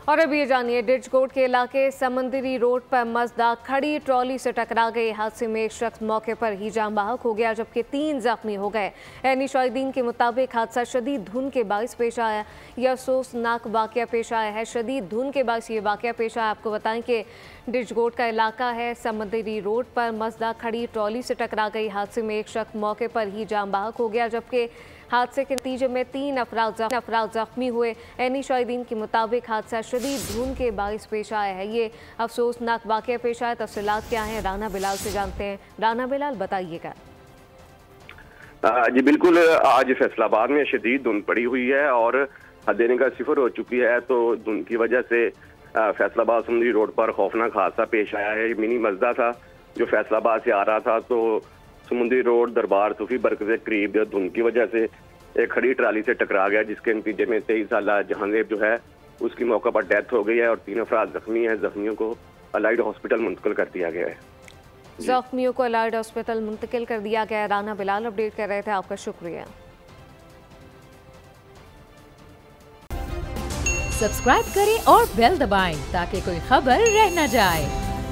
और अब ये जानिए, डिचकोट के इलाके समंदरी रोड पर मजदा खड़ी ट्रॉली से टकरा गई। हादसे में एक शख्स मौके पर ही जान बहक हो गया, जबकि 3 जख्मी हो गए। ऐनी शाहिदीन के मुताबिक हादसा शदीद धुंध के बायस पेश आया। यह अफसोसनाक वाकया पेश आया है। शदीद धुंध के बायस ये वाकया पेश आया। आपको बताएं कि डिचकोट का इलाका है, समंदरी रोड पर मजदा खड़ी ट्रॉली से टकरा गई। हादसे में एक शख्स मौके पर ही जान बहक हो गया, जबकि हादसे के नतीजे में 3 अफराद जख्मी हुए। ऐनी शाहिदीन के मुताबिक हादसा शदीद धुंध के बायस पेश आया है। ये अफसोसनाक वाकया पेश आया। तफसीलात क्या हैं, राना बिलाल से जानते हैं। राना बिलाल, बताइएगा। जी बिल्कुल, आज फैसलाबाद में शदीद धुंध पड़ी हुई है और हद निगाह सिफर हो चुकी है। तो धुंध की वजह से फैसलाबाद समुद्री रोड पर खौफनाक हादसा पेश आया है। मिनी मजदा था जो फैसलाबाद से आ रहा था, तो समुद्री रोड दरबार सूफी बर्ग से करीब धुंध की वजह से एक खड़ी ट्राली से टकरा गया, जिसके नतीजे में 23 साल जहांगीर जो है उसकी मौके पर डेथ हो गई है और 3 अफराद जख्मी हैं। जख्मियों को अलाइड हॉस्पिटल मुंतकिल कर दिया गया है। जख्मियों को अलाइड हॉस्पिटल मुंतकिल कर दिया गया है। राना बिलाल अपडेट कर रहे थे, आपका शुक्रिया। सब्सक्राइब करें और बेल दबाएं ताकि कोई खबर रह न जाए।